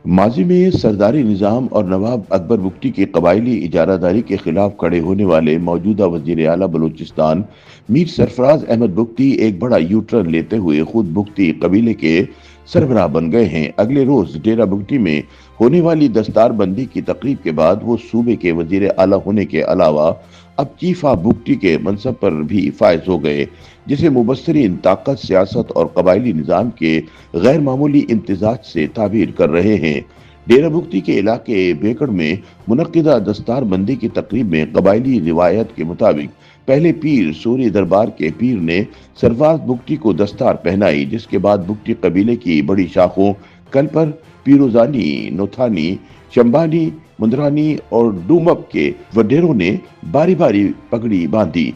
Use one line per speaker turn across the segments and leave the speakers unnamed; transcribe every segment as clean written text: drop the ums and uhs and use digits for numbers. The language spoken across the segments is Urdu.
ماضی میں سرداری نظام اور نواب اکبر بگٹی کی قبائلی اجارہ داری کے خلاف کھڑے ہونے والے موجودہ وزیر اعلیٰ بلوچستان میر سرفراز احمد بگٹی ایک بڑا یو ٹرن لیتے ہوئے خود بگٹی قبیلے کے سربراہ بن گئے ہیں۔ اگلے روز ڈیرہ بگٹی میں ہونے والی دستار بندی کی تقریب کے بعد وہ صوبے کے وزیر اعلیٰ ہونے کے علاوہ اب چیف آف بگٹی کے منصب پر بھی فائز ہو گئے، جسے مبصرین طاقت، سیاست اور قبائلی نظام کے غیر معمولی امتزاج سے تعبیر کر رہے ہیں۔ ڈیرہ بگٹی کے علاقے بیکڑ میں منعقدہ دستار بندی کی تقریب میں قبائلی روایت کے مطابق پہلے پیر سوری دربار کے پیر نے سرفراز بگٹی کو دستار پہنائی، جس کے بعد بگٹی قبیلے کی بڑی شاخوں کلپر، پیروزانی، نوتھانی، شمبانی، مندرانی اور ڈومک کے وڈیروں نے باری باری پگڑی باندھی۔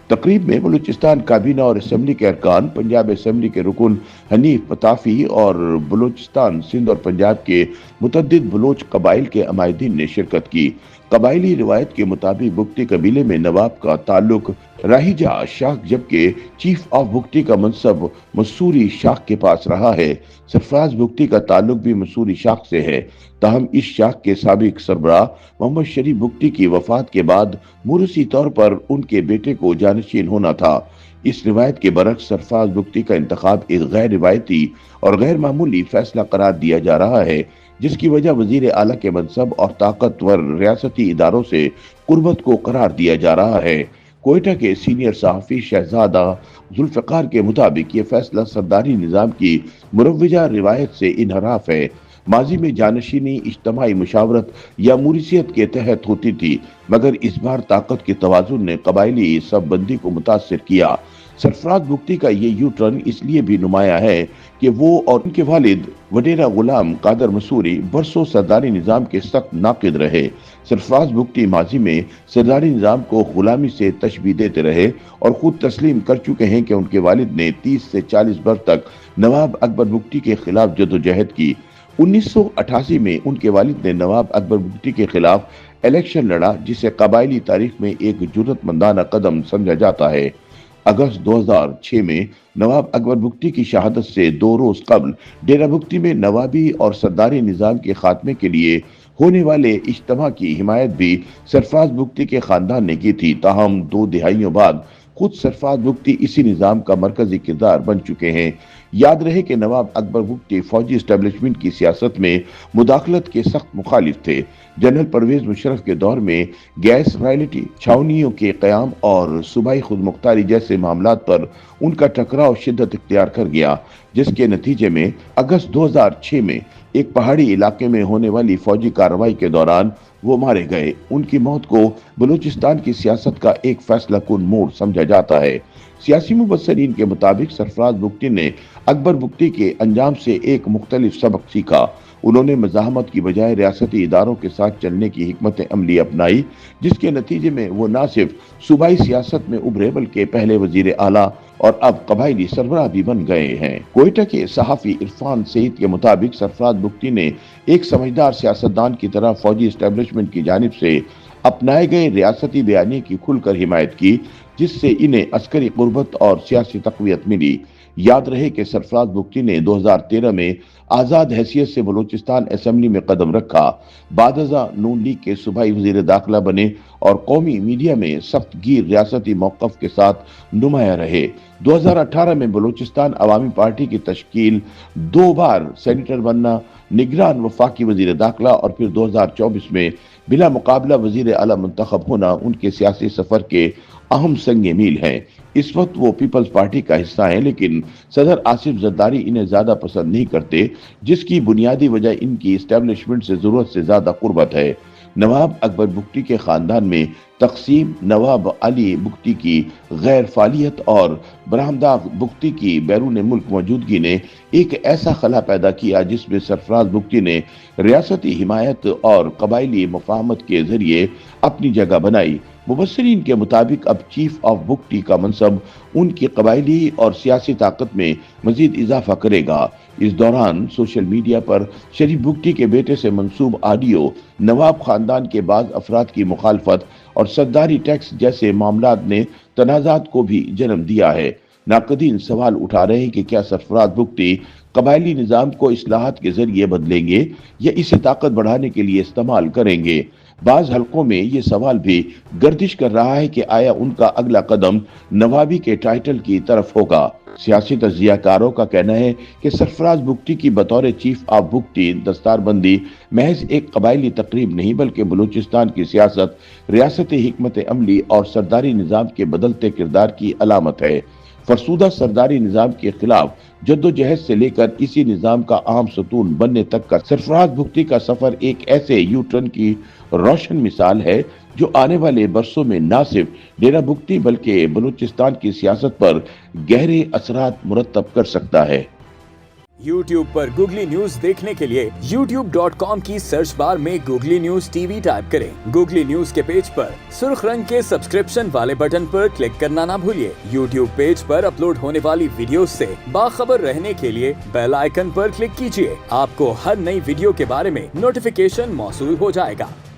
تقریب میں بلوچستان کابینہ اور اسمبلی کے ارکان، پنجاب اسمبلی کے رکن حنیف پتافی اور بلوچستان، سندھ اور پنجاب کے متعدد بلوچ قبائل کے عمائدین نے شرکت کی۔ قبائلی روایت کے مطابق بگٹی قبیلے میں نواب کا تعلق راہیجہ شاخ جبکہ چیف آف بگٹی کا منصب مسوری شاخ کے پاس رہا ہے۔ سرفراز بگٹی کا تعلق بھی مسوری شاخ سے ہے، تاہم اس شاخ کے سابق سربراہ محمد شریف بگٹی کی وفات کے بعد موروثی طور پر ان کے بیٹے کو جانشین ہونا تھا۔ اس روایت کے برعکس سرفراز بگٹی کا انتخاب ایک غیر روایتی اور غیر معمولی فیصلہ قرار دیا جا رہا ہے، جس کی وجہ وزیر اعلیٰ کے منصب اور طاقتور ریاستی اداروں سے قربت کو قرار دیا جا رہا ہے۔ کوئٹہ کے سینئر صحافی شہزادہ ذوالفقار کے مطابق یہ فیصلہ سرداری نظام کی مروجہ روایت سے انحراف ہے۔ ماضی میں جانشینی اجتماعی مشاورت یا موریثیت کے تحت ہوتی تھی، مگر اس بار طاقت کے توازن نے قبائلی سب بندی کو متاثر کیا۔ سرفراز بگٹی کا یہ یو ٹرن اس لیے بھی نمایاں ہے کہ وہ اور ان کے والد وڈیرہ غلام قادر مسوری برسوں سرداری نظام کے سخت ناقد رہے۔ سرفراز بگٹی ماضی میں سرداری نظام کو غلامی سے تشبیہ دیتے رہے اور خود تسلیم کر چکے ہیں کہ ان کے والد نے 30 سے 40 برس تک نواب اکبر بگٹی کے خلاف جدوجہد کی۔ 1988 میں ان کے والد نے نواب اکبر بگٹی کے خلاف الیکشن لڑا، جسے قبائلی تاریخ میں ایک جرأت مندانہ قدم سمجھا جاتا ہے۔ اگست 2006 میں نواب اکبر بگٹی کی شہادت سے 2 روز قبل ڈیرہ بگٹی میں نوابی اور سرداری نظام کے خاتمے کے لیے ہونے والے اجتماع کی حمایت بھی سرفراز بگٹی کے خاندان نے کی تھی، تاہم 2 دہائیوں بعد خود سرفراز بگٹی اسی نظام کا مرکزی کردار بن چکے ہیں۔ یاد رہے کہ نواب اکبر بگٹی فوجی اسٹیبلشمنٹ کی سیاست میں مداخلت کے سخت مخالف تھے۔ جنرل پرویز مشرف کے دور میں گیس رائلٹی چھاؤنیوں کے قیام اور صوبائی خود مختاری جیسے معاملات پر ان کا ٹکراؤ شدت اختیار کر گیا، جس کے نتیجے میں اگست 2006 میں ایک پہاڑی علاقے میں ہونے والی فوجی کارروائی کے دوران وہ مارے گئے۔ ان کی موت کو بلوچستان کی سیاست کا ایک فیصلہ کن موڑ سمجھا جاتا ہے۔ سیاسی مبصرین کے مطابق سرفراز بگٹی نے اکبر بگٹی کے انجام سے ایک مختلف سبق سیکھا۔ انہوں نے مزاحمت کی بجائے ریاستی اداروں کے ساتھ چلنے کی حکمت عملی اپنائی، جس کے نتیجے میں وہ نہ صرف صوبائی سیاست میں ابھرے بلکہ پہلے وزیر اعلیٰ اور اب قبائلی سربراہ بھی بن گئے ہیں۔ کوئٹہ کے صحافی عرفان سعید کے مطابق سرفراز بگٹی نے ایک سمجھدار سیاستدان کی طرح فوجی اسٹیبلشمنٹ کی جانب سے اپنائے گئے ریاستی بیانیے کی کھل کر حمایت کی، جس سے انہیں عسکری قربت اور سیاسی تقویت ملی۔ یاد رہے کہ سرفراز بگٹی نے 2013 میں آزاد حیثیت سے بلوچستان اسمبلی میں قدم رکھا، بعد ازاں نون لیگ کے صوبائی وزیر داخلہ بنے اور قومی میڈیا میں سخت گیر ریاستی موقف کے ساتھ نمایاں رہے۔ 2018 میں بلوچستان عوامی پارٹی کی تشکیل، 2 بار سینیٹر بننا، نگران وفاقی وزیر داخلہ اور پھر 2024 میں بلا مقابلہ وزیر اعلیٰ منتخب ہونا ان کے سیاسی سفر کے اہم سنگ میل ہیں۔ اس وقت وہ پیپلز پارٹی کا حصہ ہیں، لیکن صدر آصف زرداری انہیں زیادہ پسند نہیں کرتے، جس کی بنیادی وجہ ان کی اسٹیبلشمنٹ سے ضرورت سے زیادہ قربت ہے۔ نواب اکبر بگٹی کے خاندان میں تقسیم، نواب علی بگٹی کی غیر فعالیت اور برہمداغ بگٹی کی بیرون ملک موجودگی نے ایک ایسا خلا پیدا کیا جس میں سرفراز بگٹی نے ریاستی حمایت اور قبائلی مفاہمت کے ذریعے اپنی جگہ بنائی۔ مبصرین کے مطابق اب چیف آف بگٹی کا منصب ان کی قبائلی اور سیاسی طاقت میں مزید اضافہ کرے گا۔ اس دوران سوشل میڈیا پر شریف بگٹی کے بیٹے سے منسوب آڈیو، نواب خاندان کے بعض افراد کی مخالفت اور سرداری ٹیکس جیسے معاملات نے تنازعات کو بھی جنم دیا ہے۔ ناقدین سوال اٹھا رہے ہیں کہ کیا سرفراز بگٹی قبائلی نظام کو اصلاحات کے ذریعے بدلیں گے یا اسے طاقت بڑھانے کے لیے استعمال کریں گے؟ بعض حلقوں میں یہ سوال بھی گردش کر رہا ہے کہ آیا ان کا اگلا قدم نوابی کے ٹائٹل کی طرف ہوگا؟ سیاسی تجزیہ کاروں کا کہنا ہے کہ سرفراز بگٹی کی بطور چیف آف بگٹی دستار بندی محض ایک قبائلی تقریب نہیں بلکہ بلوچستان کی سیاست، ریاست حکمت عملی اور سرداری نظام کے بدلتے کردار کی علامت ہے۔ فرسودہ سرداری نظام کے خلاف جدوجہد سے لے کر اسی نظام کا عام ستون بننے تک کا سرفراز بگٹی کا سفر ایک ایسے یو ٹرن کی روشن مثال ہے جو آنے والے برسوں میں نہ صرف ڈیرہ بگٹی بلکہ بلوچستان کی سیاست پر گہرے اثرات مرتب کر سکتا ہے۔
یوٹیوب پر گوگلی نیوز دیکھنے کے لیے youtube.com کی سرچ بار میں googly news T V type کریں۔ گوگلی نیوز کے پیج پر سرخ رنگ کے سبسکرپشن والے بٹن پر کلک کرنا نہ بھولیے۔ یوٹیوب پیج پر اپلوڈ ہونے والی ویڈیوز سے باخبر رہنے کے لیے بیل آئیکن پر کلک کیجیے۔ آپ کو ہر نئی ویڈیو کے بارے میں نوٹیفیکیشن موصول ہو جائے گا۔